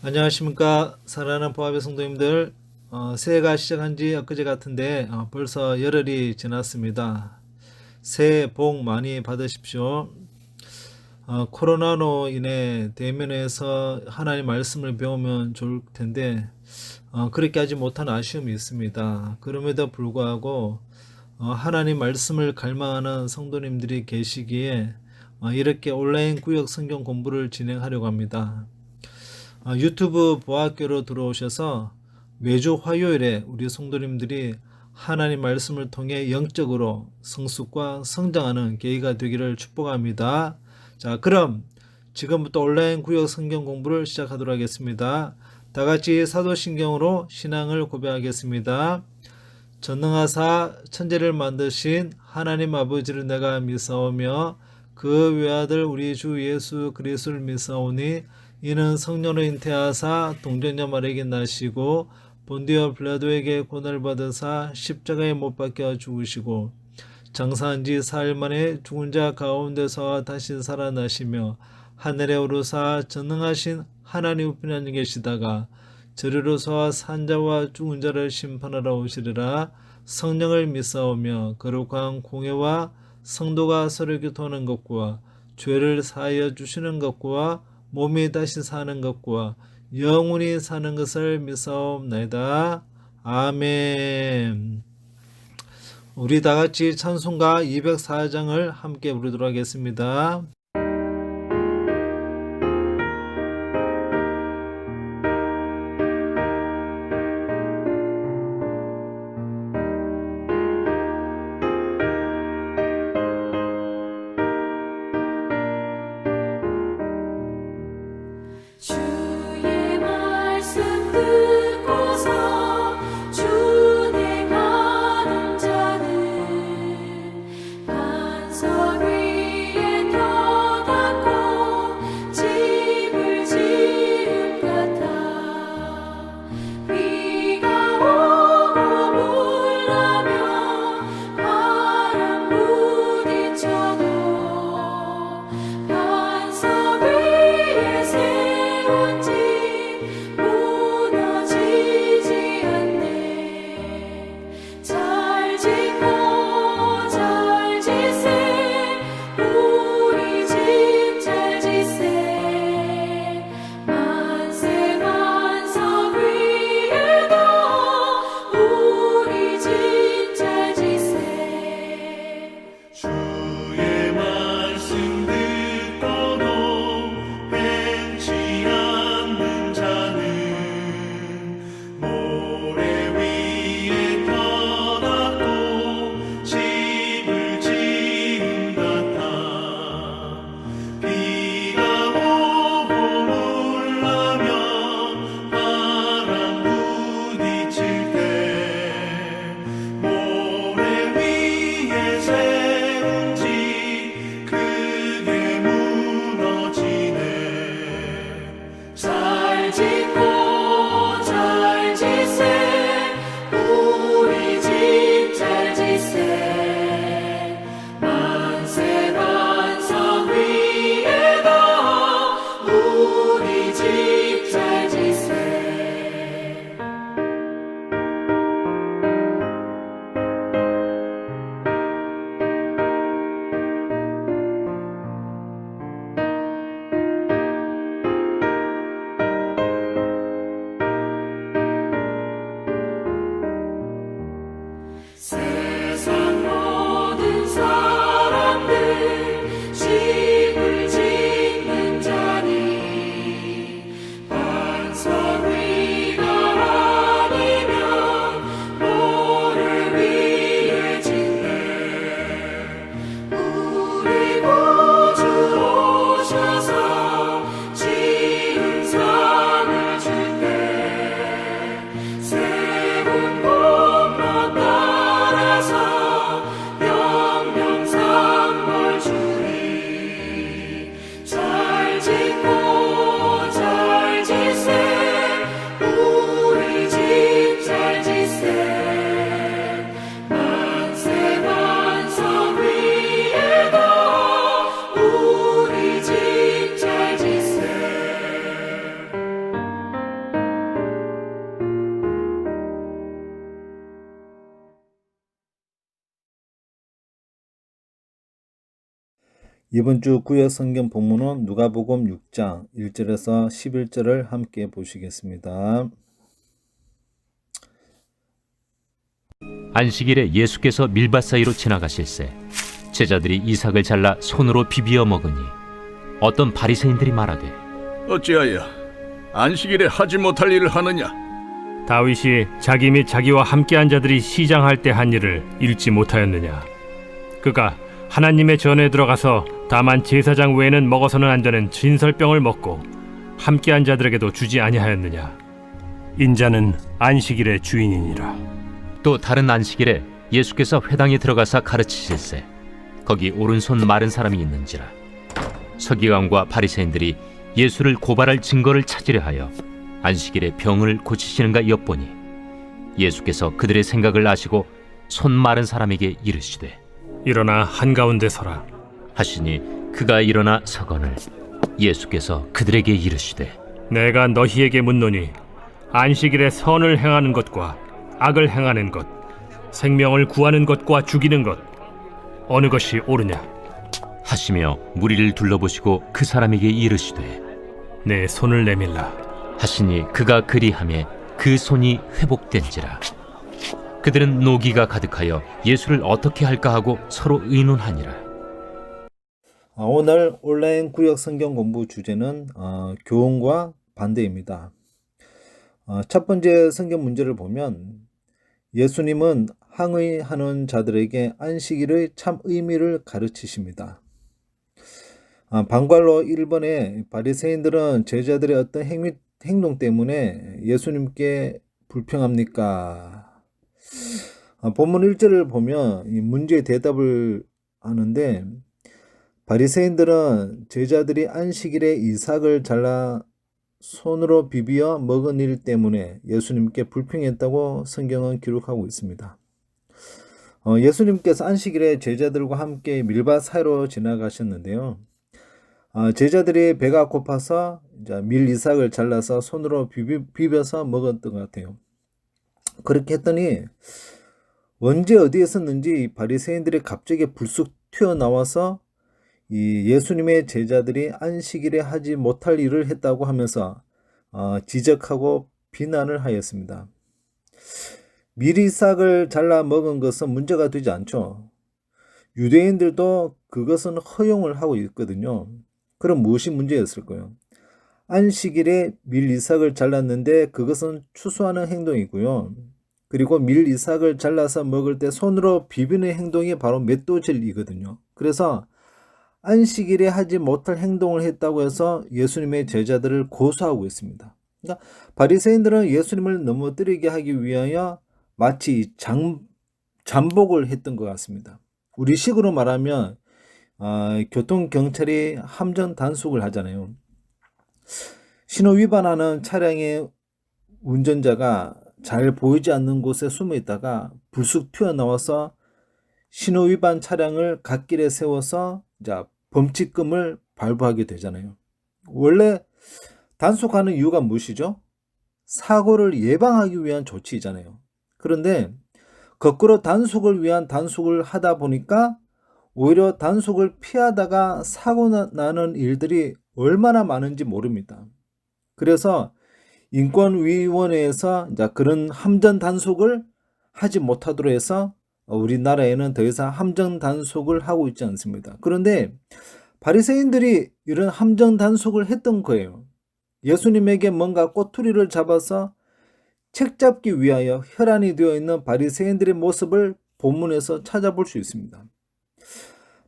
안녕하십니까. 사랑하는 보아배 성도님들. 새해가 시작한 지 엊그제 같은데 벌써 열흘이 지났습니다. 새해 복 많이 받으십시오. 코로나로 인해 대면에서 하나님 말씀을 배우면 좋을 텐데 그렇게 하지 못한 아쉬움이 있습니다. 그럼에도 불구하고 하나님 말씀을 갈망하는 성도님들이 계시기에 이렇게 온라인 구역 성경 공부를 진행하려고 합니다. 유튜브 보학교로 들어오셔서 매주 화요일에 우리 성도님들이 하나님 말씀을 통해 영적으로 성숙과 성장하는 계기가 되기를 축복합니다. 자, 그럼 지금부터 온라인 구역 성경 공부를 시작하도록 하겠습니다. 다 같이 사도신경으로 신앙을 고백하겠습니다. 전능하사 천지를 만드신 하나님 아버지를 내가 믿사오며 그 외아들 우리 주 예수 그리스도를 믿사오니 이는 성령으로 잉태하사 동정녀 마리아에게 나시고 본디오 빌라도에게 고난을 받으사 십자가에 못 박혀 죽으시고 장사한 지 사흘 만에 죽은 자 가운데서 다시 살아나시며 하늘에 오르사 전능하신 하나님 우편에 앉아 계시다가 저리로서 산자와 죽은 자를 심판하러 오시리라. 성령을 믿사오며 거룩한 공회와 성도가 서로 교통하는 것과 죄를 사하여 주시는 것과 몸이 다시 사는 것과 영원히 사는 것을 믿사옵나이다. 아멘. 우리 다 같이 찬송가 204장을 함께 부르도록 하겠습니다. 주의 말씀 듣고서 준행하는 자는 반석 위에 펴 이번 주 구약 성경 본문은 누가복음 6장 1절에서 11절을 함께 보시겠습니다. 안식일에 예수께서 밀밭 사이로 지나가실새 제자들이 이삭을 잘라 손으로 비비어 먹으니 어떤 바리새인들이 말하되 어찌하여 안식일에 하지 못할 일을 하느냐? 다윗이 자기 및 자기와 함께한 자들이 시장할 때 한 일을 읽지 못하였느냐? 그가 하나님의 전에 들어가서 다만 제사장 외에는 먹어서는 안 되는 진설병을 먹고 함께한 자들에게도 주지 아니하였느냐? 인자는 안식일의 주인이니라. 또 다른 안식일에 예수께서 회당에 들어가사 가르치실새 거기 오른손 마른 사람이 있는지라 서기관과 바리새인들이 예수를 고발할 증거를 찾으려 하여 안식일에 병을 고치시는가 엿보니 예수께서 그들의 생각을 아시고 손 마른 사람에게 이르시되 일어나 한가운데 서라. 하시니 그가 일어나 서거늘 예수께서 그들에게 이르시되 내가 너희에게 묻노니 안식일에 선을 행하는 것과 악을 행하는 것, 생명을 구하는 것과 죽이는 것 어느 것이 옳으냐? 하시며 무리를 둘러보시고 그 사람에게 이르시되 내 손을 내밀라. 하시니 그가 그리하매 그 손이 회복된지라. 그들은 노기가 가득하여 예수를 어떻게 할까 하고 서로 의논하니라. 오늘 온라인 구약 성경 공부 주제는 교훈과 반대입니다. 첫 번째 성경 문제를 보면 예수님은 항의하는 자들에게 안식일의 참 의미를 가르치십니다. 방관로 1번에 바리새인들은 제자들의 어떤 행동 때문에 예수님께 불평합니까? 본문 1절을 보면 이 문제의 대답을 하는데 바리새인들은 제자들이 안식일에 이삭을 잘라 손으로 비비어 먹은 일 때문에 예수님께 불평했다고 성경은 기록하고 있습니다. 예수님께서 안식일에 제자들과 함께 밀밭 사이로 지나가셨는데요. 제자들이 배가 고파서 이제 밀 이삭을 잘라서 손으로 비벼서 먹었던 것 같아요. 그렇게 했더니 언제 어디에 있었는지 바리새인들이 갑자기 불쑥 튀어나와서 이 예수님의 제자들이 안식일에 하지 못할 일을 했다고 하면서 지적하고 비난을 하였습니다. 밀이삭을 잘라 먹은 것은 문제가 되지 않죠. 유대인들도 그것은 허용을 하고 있거든요. 그럼 무엇이 문제였을까요? 안식일에 밀이삭을 잘랐는데 그것은 추수하는 행동이고요. 그리고 밀이삭을 잘라서 먹을 때 손으로 비비는 행동이 바로 맷도질이거든요. 그래서 안식일에 하지 못할 행동을 했다고 해서 예수님의 제자들을 고소하고 있습니다. 그러니까 바리새인들은 예수님을 넘어뜨리게 하기 위하여 마치 잠복을 했던 것 같습니다. 우리 식으로 말하면 교통경찰이 함정 단속을 하잖아요. 신호 위반하는 차량의 운전자가 잘 보이지 않는 곳에 숨어 있다가 불쑥 튀어나와서 신호 위반 차량을 갓길에 세워서 범칙금을 발부하게 되잖아요. 원래 단속하는 이유가 무엇이죠? 사고를 예방하기 위한 조치이잖아요. 그런데 거꾸로 단속을 위한 단속을 하다 보니까 오히려 단속을 피하다가 사고 나는 일들이 얼마나 많은지 모릅니다. 그래서 인권위원회에서 그런 함정 단속을 하지 못하도록 해서 우리나라에는 더 이상 함정 단속을 하고 있지 않습니다. 그런데 바리새인들이 이런 함정 단속을 했던 거예요. 예수님에게 뭔가 꼬투리를 잡아서 책잡기 위하여 혈안이 되어 있는 바리새인들의 모습을 본문에서 찾아볼 수 있습니다.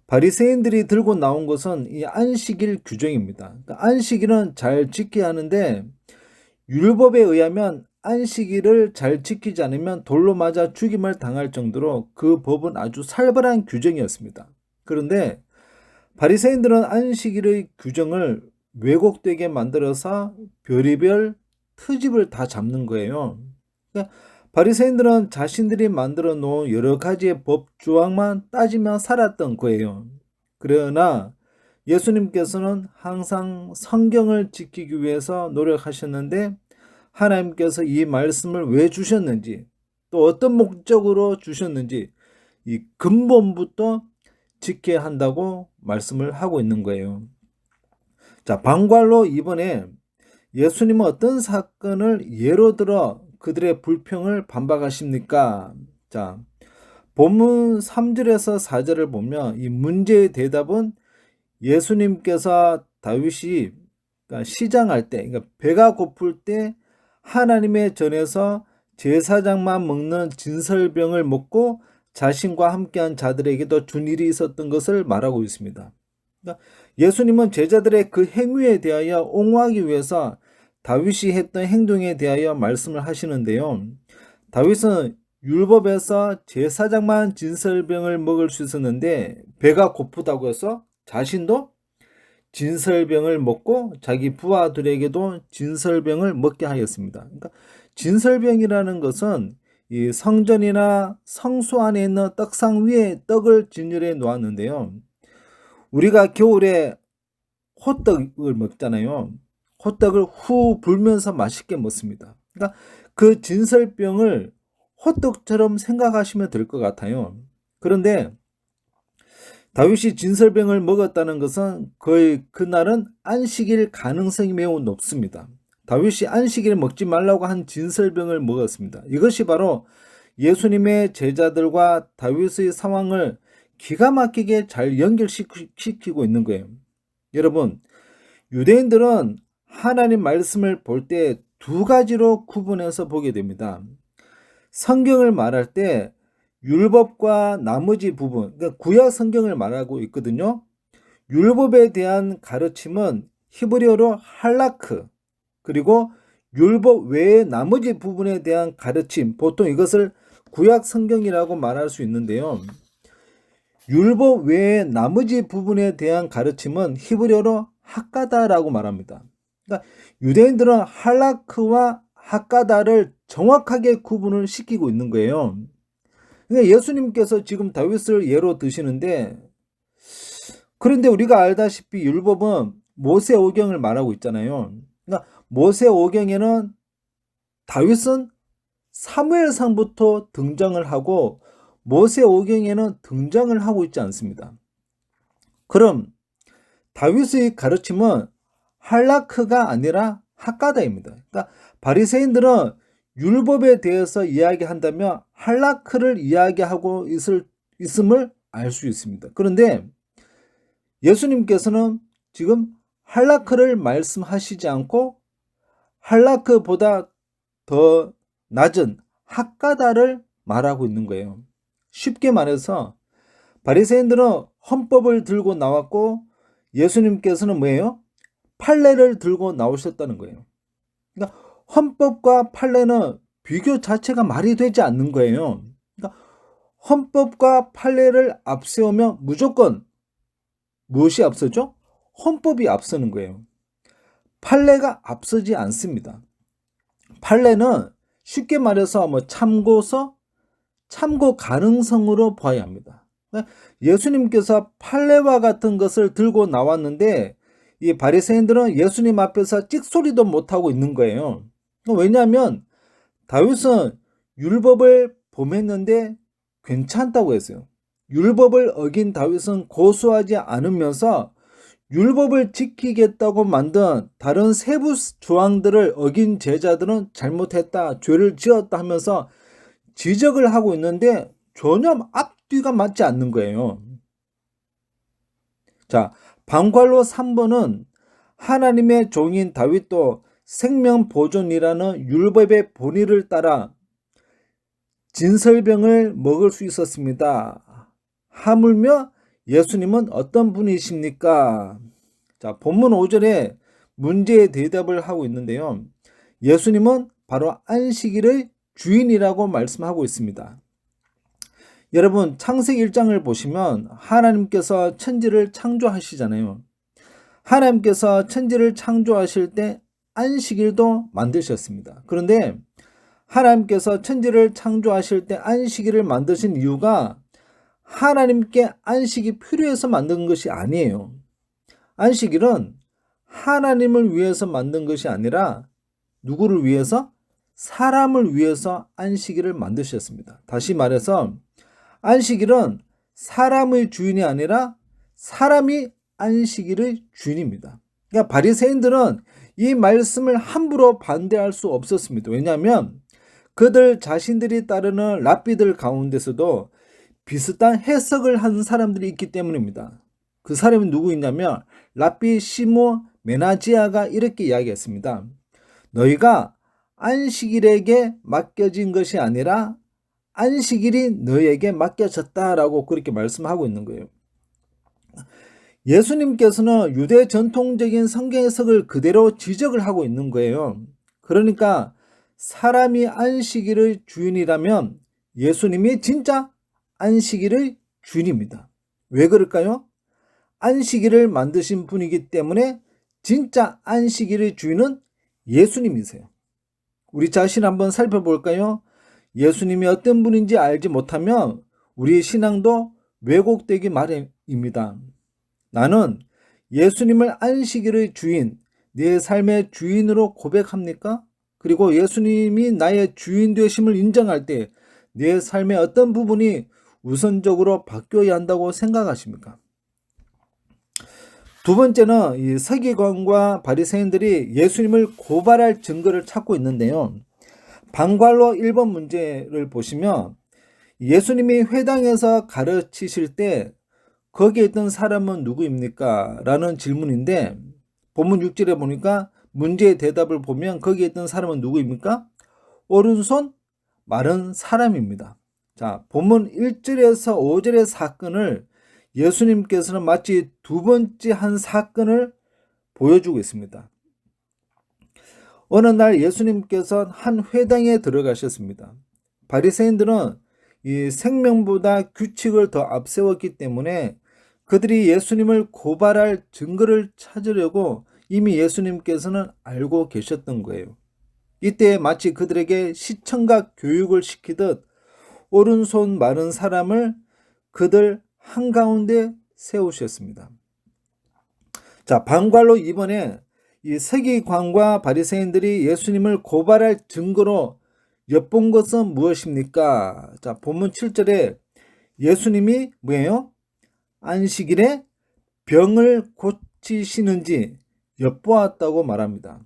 바리새인들이 들고 나온 것은 이 안식일 규정입니다. 그러니까 안식일은 잘 지켜야 하는데 율법에 의하면 안식일을 잘 지키지 않으면 돌로 맞아 죽임을 당할 정도로 그 법은 아주 살벌한 규정이었습니다. 그런데 바리새인들은 안식일의 규정을 왜곡되게 만들어서 별의별 트집을 다 잡는 거예요. 그러니까 바리새인들은 자신들이 만들어 놓은 여러 가지의 법 조항만 따지며 살았던 거예요. 그러나 예수님께서는 항상 성경을 지키기 위해서 노력하셨는데 하나님께서 이 말씀을 왜 주셨는지 또 어떤 목적으로 주셨는지 이 근본부터 지켜야 한다고 말씀을 하고 있는 거예요. 자, 방관로 이번에 예수님은 어떤 사건을 예로 들어 그들의 불평을 반박하십니까? 자, 본문 3절에서 4절을 보면 이 문제의 대답은 예수님께서 다윗이 시장할 때, 그러니까 배가 고플 때 하나님의 전에서 제사장만 먹는 진설병을 먹고 자신과 함께한 자들에게도 준 일이 있었던 것을 말하고 있습니다. 그러니까 예수님은 제자들의 그 행위에 대하여 옹호하기 위해서 다윗이 했던 행동에 대하여 말씀을 하시는데요. 다윗은 율법에서 제사장만 진설병을 먹을 수 있었는데 배가 고프다고 해서 자신도 진설병을 먹고 자기 부하들에게도 진설병을 먹게 하였습니다. 그러니까 진설병이라는 것은 이 성전이나 성소 안에 있는 떡상 위에 떡을 진열해 놓았는데요. 우리가 겨울에 호떡을 먹잖아요. 호떡을 후 불면서 맛있게 먹습니다. 그러니까 그 진설병을 호떡처럼 생각하시면 될 것 같아요. 그런데 다윗이 진설병을 먹었다는 것은 거의 그날은 안식일 가능성이 매우 높습니다. 다윗이 안식일에 먹지 말라고 한 진설병을 먹었습니다. 이것이 바로 예수님의 제자들과 다윗의 상황을 기가 막히게 잘 연결시키고 있는 거예요. 여러분, 유대인들은 하나님 말씀을 볼 때 두 가지로 구분해서 보게 됩니다. 성경을 말할 때 율법과 나머지 부분, 그러니까 구약 성경을 말하고 있거든요. 율법에 대한 가르침은 히브리어로 할라크, 그리고 율법 외의 나머지 부분에 대한 가르침, 보통 이것을 구약 성경이라고 말할 수 있는데요. 율법 외의 나머지 부분에 대한 가르침은 히브리어로 핫가다라고 말합니다. 그러니까 유대인들은 할라크와 핫가다를 정확하게 구분을 시키고 있는 거예요. 그러니까 예수님께서 지금 다윗을 예로 드시는데, 그런데 우리가 알다시피 율법은 모세오경을 말하고 있잖아요. 그러니까 모세오경에는 다윗은 사무엘상부터 등장을 하고 모세오경에는 등장을 하고 있지 않습니다. 그럼 다윗의 가르침은 할라크가 아니라 핫가다입니다. 그러니까 바리새인들은 율법에 대해서 이야기한다면 할라크를 이야기하고 있음을 알 수 있습니다. 그런데 예수님께서는 지금 할라크를 말씀하시지 않고 할라크보다 더 낮은 핫가다를 말하고 있는 거예요. 쉽게 말해서 바리새인들은 헌법을 들고 나왔고 예수님께서는 뭐예요? 판례를 들고 나오셨다는 거예요. 그러니까 헌법과 판례는 비교 자체가 말이 되지 않는 거예요. 그러니까 헌법과 판례를 앞세우면 무조건 무엇이 앞서죠? 헌법이 앞서는 거예요. 판례가 앞서지 않습니다. 판례는 쉽게 말해서 참고서, 참고 가능성으로 봐야 합니다. 예수님께서 판례와 같은 것을 들고 나왔는데 이 바리새인들은 예수님 앞에서 찍소리도 못하고 있는 거예요. 왜냐하면 다윗은 율법을 범했는데 괜찮다고 했어요. 율법을 어긴 다윗은 고소하지 않으면서 율법을 지키겠다고 만든 다른 세부 조항들을 어긴 제자들은 잘못했다, 죄를 지었다 하면서 지적을 하고 있는데 전혀 앞뒤가 맞지 않는 거예요. 자, 방관로 3번은 하나님의 종인 다윗도 생명보존이라는 율법의 본의를 따라 진설병을 먹을 수 있었습니다. 하물며 예수님은 어떤 분이십니까? 자, 본문 5절에 문제의 대답을 하고 있는데요. 예수님은 바로 안식일의 주인이라고 말씀하고 있습니다. 여러분, 창세기 1장을 보시면 하나님께서 천지를 창조하시잖아요. 하나님께서 천지를 창조하실 때 안식일도 만드셨습니다. 그런데 하나님께서 천지를 창조하실 때 안식일을 만드신 이유가 하나님께 안식이 필요해서 만든 것이 아니에요. 안식일은 하나님을 위해서 만든 것이 아니라 누구를 위해서? 사람을 위해서 안식일을 만드셨습니다. 다시 말해서 안식일은 사람의 주인이 아니라 사람이 안식일의 주인입니다. 그러니까 바리새인들은 이 말씀을 함부로 반대할 수 없었습니다. 왜냐하면 그들 자신들이 따르는 랍비들 가운데서도 비슷한 해석을 하는 사람들이 있기 때문입니다. 그 사람이 누구이냐면 랍비 시모 메나지아가 이렇게 이야기했습니다. 너희가 안식일에게 맡겨진 것이 아니라 안식일이 너희에게 맡겨졌다라고 그렇게 말씀하고 있는 거예요. 예수님께서는 유대 전통적인 성경 해석을 그대로 지적을 하고 있는 거예요. 그러니까 사람이 안식일의 주인이라면 예수님이 진짜 안식일의 주인입니다. 왜 그럴까요? 안식일을 만드신 분이기 때문에 진짜 안식일의 주인은 예수님이세요. 우리 자신 한번 살펴볼까요? 예수님이 어떤 분인지 알지 못하면 우리의 신앙도 왜곡되기 마련입니다. 나는 예수님을 안식일의 주인, 내 삶의 주인으로 고백합니까? 그리고 예수님이 나의 주인 되심을 인정할 때 내 삶의 어떤 부분이 우선적으로 바뀌어야 한다고 생각하십니까? 두 번째는 이 서기관과 바리새인들이 예수님을 고발할 증거를 찾고 있는데요. 방관로 1번 문제를 보시면 예수님이 회당에서 가르치실 때 거기에 있던 사람은 누구입니까? 라는 질문인데 본문 6절에 보니까 문제의 대답을 보면 거기에 있던 사람은 누구입니까? 오른손 마른 사람입니다. 자, 본문 1절에서 5절의 사건을 예수님께서는 마치 두 번째 한 사건을 보여주고 있습니다. 어느 날 예수님께서 한 회당에 들어가셨습니다. 바리새인들은 이 생명보다 규칙을 더 앞세웠기 때문에 그들이 예수님을 고발할 증거를 찾으려고 이미 예수님께서는 알고 계셨던 거예요. 이때 마치 그들에게 시청각 교육을 시키듯 오른손 마른 사람을 그들 한가운데 세우셨습니다. 자, 방관로 이번에 이 서기관과 바리새인들이 예수님을 고발할 증거로 엿본 것은 무엇입니까? 자, 본문 7절에 예수님이 뭐예요? 안식일에 병을 고치시는지 엿보았다고 말합니다.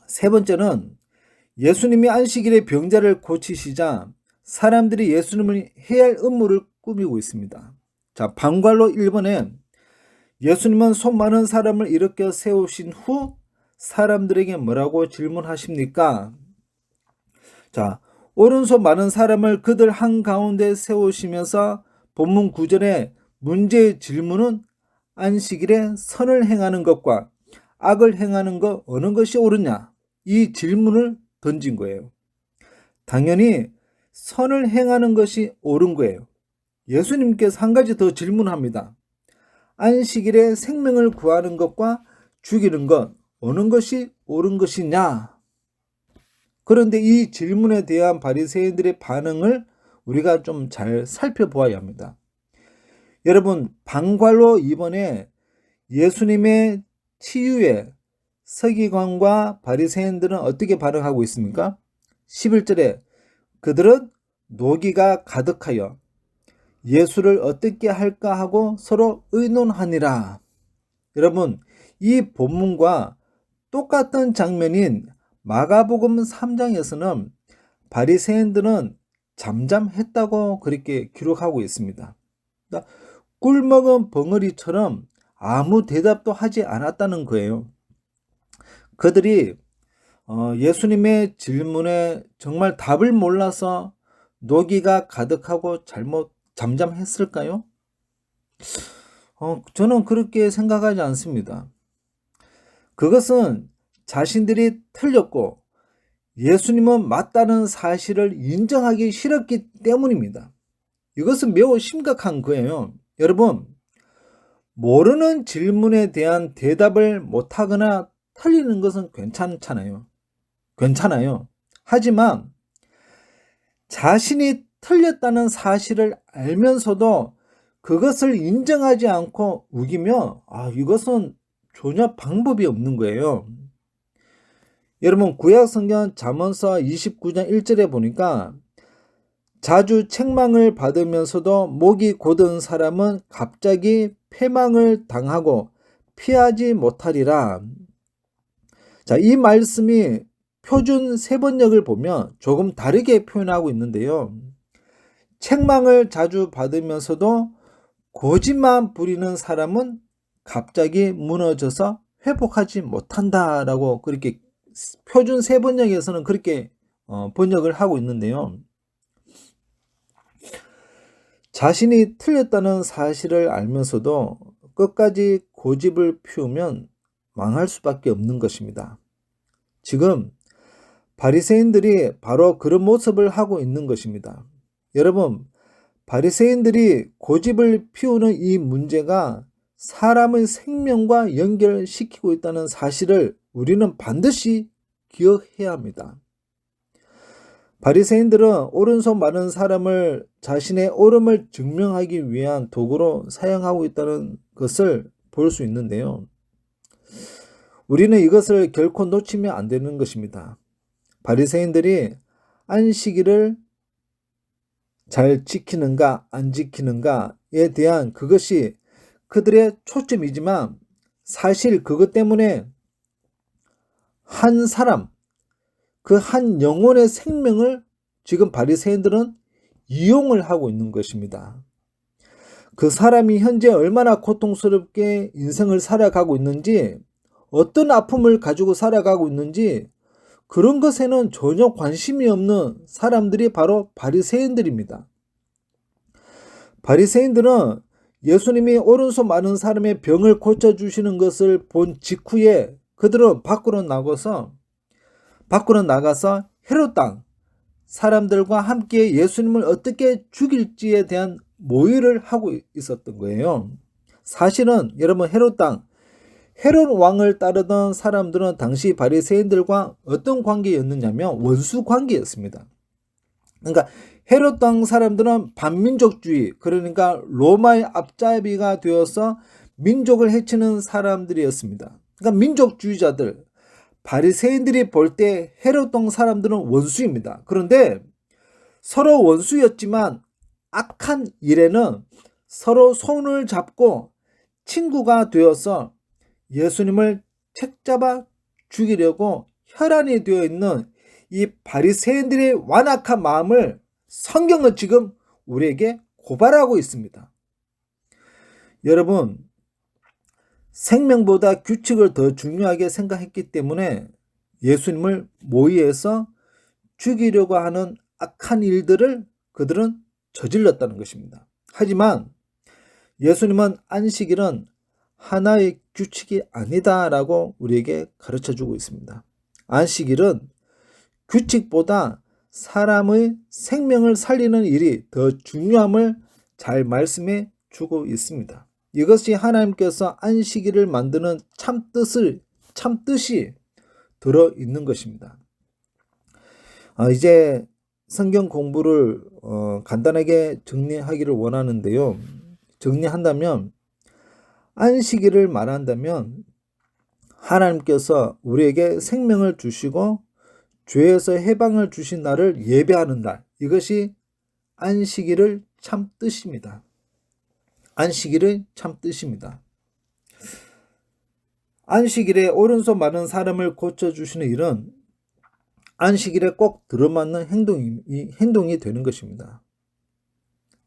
세 번째는 예수님이 안식일에 병자를 고치시자 사람들이 예수님을 해야 할 업무를 꾸미고 있습니다. 자, 방관로 1번에 예수님은 손 많은 사람을 일으켜 세우신 후 사람들에게 뭐라고 질문하십니까? 자, 오른손 많은 사람을 그들 한가운데 세우시면서 본문 9절에 문제의 질문은 안식일에 선을 행하는 것과 악을 행하는 것 어느 것이 옳으냐? 이 질문을 던진 거예요. 당연히 선을 행하는 것이 옳은 거예요. 예수님께서 한 가지 더 질문합니다. 안식일에 생명을 구하는 것과 죽이는 것 어느 것이 옳은 것이냐? 그런데 이 질문에 대한 바리새인들의 반응을 우리가 좀 잘 살펴보아야 합니다. 여러분, 방관로 이번에 예수님의 치유에 서기관과 바리새인들은 어떻게 반응하고 있습니까? 11절에 그들은 노기가 가득하여 예수를 어떻게 할까 하고 서로 의논하니라. 여러분, 이 본문과 똑같은 장면인 마가복음 3장에서는 바리새인들은 잠잠했다고 그렇게 기록하고 있습니다. 그러니까 꿀먹은 벙어리처럼 아무 대답도 하지 않았다는 거예요. 그들이 예수님의 질문에 정말 답을 몰라서 노기가 가득하고 잠잠했을까요? 저는 그렇게 생각하지 않습니다. 그것은 자신들이 틀렸고 예수님은 맞다는 사실을 인정하기 싫었기 때문입니다. 이것은 매우 심각한 거예요. 여러분, 모르는 질문에 대한 대답을 못하거나 틀리는 것은 괜찮아요. 하지만 자신이 틀렸다는 사실을 알면서도 그것을 인정하지 않고 우기면 이것은 전혀 방법이 없는 거예요. 여러분, 구약성경 잠언서 29장 1절에 보니까 자주 책망을 받으면서도 목이 곧은 사람은 갑자기 패망을 당하고 피하지 못하리라. 자, 이 말씀이 표준 세번역을 보면 조금 다르게 표현하고 있는데요. 책망을 자주 받으면서도 고집만 부리는 사람은 갑자기 무너져서 회복하지 못한다라고 그렇게 표준 세번역에서는 그렇게 번역을 하고 있는데요. 자신이 틀렸다는 사실을 알면서도 끝까지 고집을 피우면 망할 수밖에 없는 것입니다. 지금 바리새인들이 바로 그런 모습을 하고 있는 것입니다. 여러분, 바리새인들이 고집을 피우는 이 문제가 사람의 생명과 연결시키고 있다는 사실을 우리는 반드시 기억해야 합니다. 바리새인들은 오른손 마른 사람을 자신의 옳음을 증명하기 위한 도구로 사용하고 있다는 것을 볼 수 있는데요. 우리는 이것을 결코 놓치면 안 되는 것입니다. 바리새인들이 안식일을 잘 지키는가 안 지키는가에 대한 그것이 그들의 초점이지만 사실 그것 때문에 한 사람, 그 한 영혼의 생명을 지금 바리새인들은 이용을 하고 있는 것입니다. 그 사람이 현재 얼마나 고통스럽게 인생을 살아가고 있는지, 어떤 아픔을 가지고 살아가고 있는지 그런 것에는 전혀 관심이 없는 사람들이 바로 바리새인들입니다. 바리새인들은 예수님이 오른손 마른 사람의 병을 고쳐주시는 것을 본 직후에 그들은 밖으로 나가서 헤롯 땅 사람들과 함께 예수님을 어떻게 죽일지에 대한 모의를 하고 있었던 거예요. 사실은 여러분, 헤롯 왕을 따르던 사람들은 당시 바리새인들과 어떤 관계였느냐면 원수 관계였습니다. 그러니까 헤롯 땅 사람들은 반민족주의, 그러니까 로마의 앞잡이가 되어서 민족을 해치는 사람들이었습니다. 그러니까 민족주의자들, 바리새인들이 볼 때 헤롯 땅 사람들은 원수입니다. 그런데 서로 원수였지만 악한 일에는 서로 손을 잡고 친구가 되어서 예수님을 책잡아 죽이려고 혈안이 되어 있는 이 바리새인들의 완악한 마음을 성경은 지금 우리에게 고발하고 있습니다. 여러분, 생명보다 규칙을 더 중요하게 생각했기 때문에 예수님을 모의해서 죽이려고 하는 악한 일들을 그들은 저질렀다는 것입니다. 하지만 예수님은 안식일은 하나의 규칙이 아니다라고 우리에게 가르쳐주고 있습니다. 안식일은 규칙보다 사람의 생명을 살리는 일이 더 중요함을 잘 말씀해 주고 있습니다. 이것이 하나님께서 안식일을 만드는 참뜻이 들어있는 것입니다. 이제 성경 공부를 간단하게 정리하기를 원하는데요. 정리한다면 안식일을 말한다면 하나님께서 우리에게 생명을 주시고 죄에서 해방을 주신 날을 예배하는 날, 이것이 안식일을 참뜻입니다. 안식일의 참뜻입니다. 안식일에 오른손 마른 사람을 고쳐주시는 일은 안식일에 꼭 들어맞는 행동이 되는 것입니다.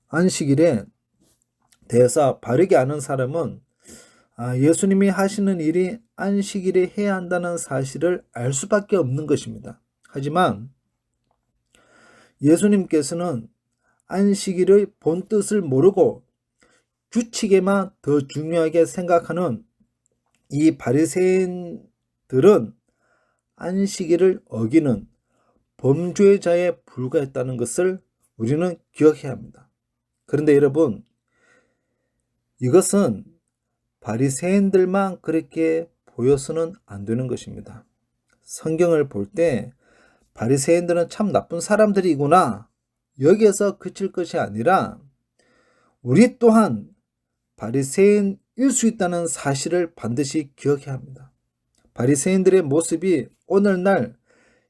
안식일에 대해서 바르게 아는 사람은 예수님이 하시는 일이 안식일에 해야 한다는 사실을 알 수밖에 없는 것입니다. 하지만 예수님께서는 안식일의 본뜻을 모르고 규칙에만 더 중요하게 생각하는 이 바리새인들은 안식일을 어기는 범죄자에 불과했다는 것을 우리는 기억해야 합니다. 그런데 여러분, 이것은 바리새인들만 그렇게 보여서는 안 되는 것입니다. 성경을 볼 때 바리새인들은 참 나쁜 사람들이구나, 여기에서 그칠 것이 아니라 우리 또한 바리새인일 수 있다는 사실을 반드시 기억해야 합니다. 바리새인들의 모습이 오늘날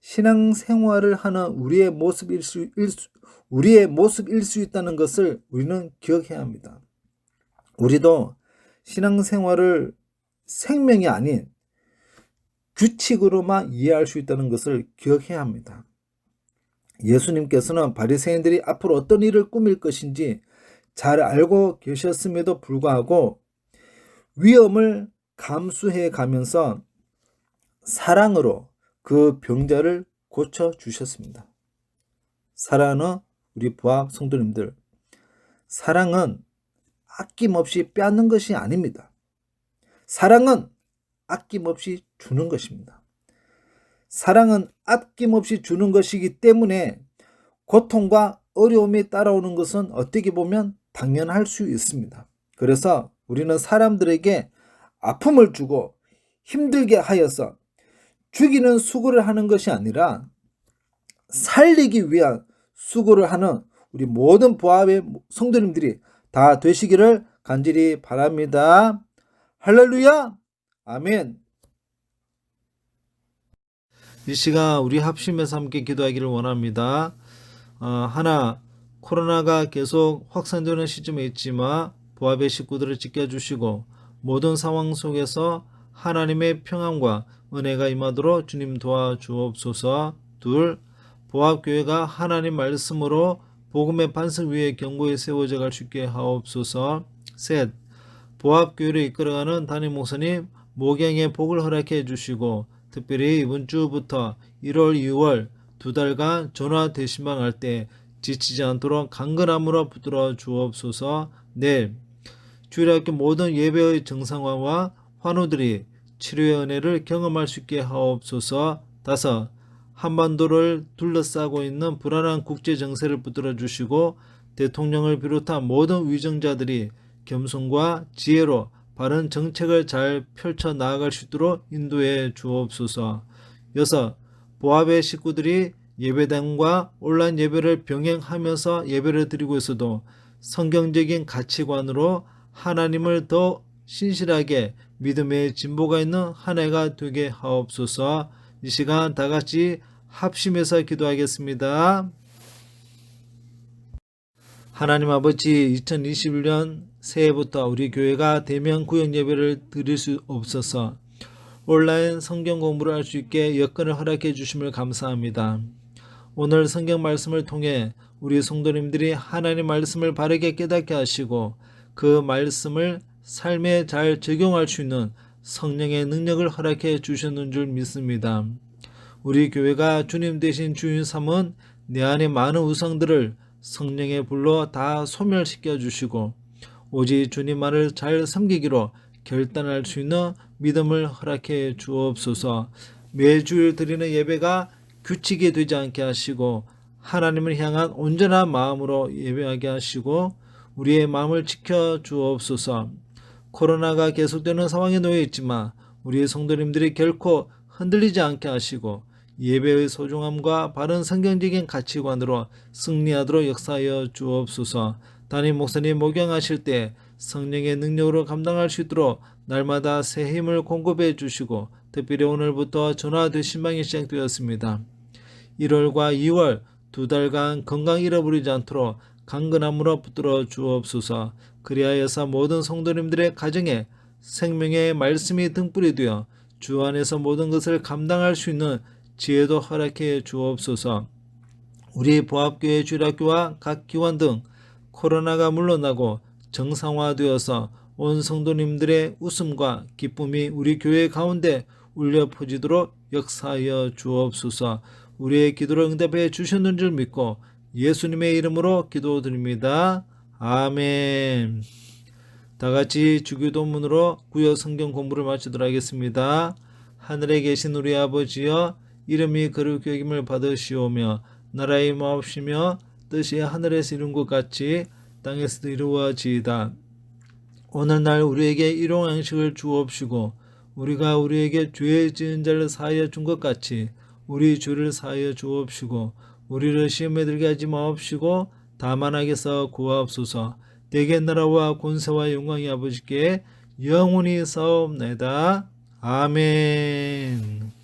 신앙생활을 하는 우리의 모습일 수 있다는 것을 우리는 기억해야 합니다. 우리도 신앙생활을 생명이 아닌 규칙으로만 이해할 수 있다는 것을 기억해야 합니다. 예수님께서는 바리새인들이 앞으로 어떤 일을 꾸밀 것인지 잘 알고 계셨음에도 불구하고 위험을 감수해 가면서 사랑으로 그 병자를 고쳐주셨습니다. 사랑하는 우리 부학 성도님들, 사랑은 아낌없이 빼앗는 것이 아닙니다. 사랑은 아낌없이 주는 것입니다. 사랑은 아낌없이 주는 것이기 때문에 고통과 어려움이 따라오는 것은 어떻게 보면 당연할 수 있습니다. 그래서 우리는 사람들에게 아픔을 주고 힘들게 하여서 죽이는 수고를 하는 것이 아니라 살리기 위한 수고를 하는 우리 모든 부하의 성도님들이 다 되시기를 간절히 바랍니다. 할렐루야! 아멘. 이 시간 우리 합심해서 함께 기도하기를 원합니다. 하나, 코로나가 계속 확산되는 시점에 있지만 부합의 식구들을 지켜주시고 모든 상황 속에서 하나님의 평안과 은혜가 임하도록 주님 도와주옵소서. 둘, 부합교회가 하나님 말씀으로 복음의 반석 위에 견고히 세워져 갈 수 있게 하옵소서. 셋, 부합교회를 이끌어가는 담임 목사님 목양의 복을 허락해 주시고 특별히 이번 주부터 1월, 2월 2달간 전화 대신방할 때 지치지 않도록 강건함으로 붙들어 주옵소서. 넷, 주일학교 모든 예배의 정상화와 환우들이 치료의 은혜를 경험할 수 있게 하옵소서. 다섯, 한반도를 둘러싸고 있는 불안한 국제 정세를 붙들어 주시고 대통령을 비롯한 모든 위정자들이 겸손과 지혜로 바른 정책을 잘 펼쳐 나아갈 수 있도록 인도해 주옵소서. 여섯, 부합의 식구들이 예배당과 온라인 예배를 병행하면서 예배를 드리고 있어도 성경적인 가치관으로 하나님을 더 신실하게 믿음의 진보가 있는 한 해가 되게 하옵소서. 이 시간 다 같이 합심해서 기도하겠습니다. 하나님 아버지, 2021년 새해부터 우리 교회가 대면 구역 예배를 드릴 수 없어서 온라인 성경 공부를 할 수 있게 여건을 허락해 주심을 감사합니다. 오늘 성경 말씀을 통해 우리 성도님들이 하나님 말씀을 바르게 깨닫게 하시고 그 말씀을 삶에 잘 적용할 수 있는 성령의 능력을 허락해 주셨는 줄 믿습니다. 우리 교회가 주님 대신 주인 삼은 내 안의 많은 우상들을 성령의 불로 다 소멸시켜 주시고 오직 주님만을 잘 섬기기로 결단할 수 있는 믿음을 허락해 주옵소서. 매주일 드리는 예배가 규칙이 되지 않게 하시고 하나님을 향한 온전한 마음으로 예배하게 하시고 우리의 마음을 지켜 주옵소서. 코로나가 계속되는 상황에 놓여 있지만 우리 성도님들이 결코 흔들리지 않게 하시고 예배의 소중함과 바른 성경적인 가치관으로 승리하도록 역사하여 주옵소서. 담임 목사님 목양하실 때 성령의 능력으로 감당할 수 있도록 날마다 새 힘을 공급해 주시고 특별히 오늘부터 전화 대신방이 시작되었습니다. 1월과 2월 2달간 건강 잃어버리지 않도록 강건함으로 붙들어 주옵소서. 그리하여서 모든 성도님들의 가정에 생명의 말씀이 등불이 되어 주 안에서 모든 것을 감당할 수 있는 지혜도 허락해 주옵소서. 우리 부합교회 주일학교와 각 기관 등 코로나가 물러나고 정상화되어서 온 성도님들의 웃음과 기쁨이 우리 교회 가운데 울려 퍼지도록 역사하여 주옵소서. 우리의 기도를 응답해 주셨는 줄 믿고 예수님의 이름으로 기도드립니다. 아멘. 다같이 주기도문으로 구역 성경 공부를 마치도록 하겠습니다. 하늘에 계신 우리 아버지여, 이름이 거룩히 여김을 받으시오며 나라의 마옵시며 뜻이 하늘에서 이룬 것 같이 땅에서도 이루어지이다. 오늘날 우리에게 일용할 양식을 주옵시고 우리가 우리에게 죄 지은 자를 사하여 준 것 같이 우리 죄를 사하여 주옵시고 우리를 시험에 들게 하지 마옵시고 다만 악에서 구하옵소서. 대개 나라와 권세와 영광이 아버지께 영원히 사옵나이다. 아멘.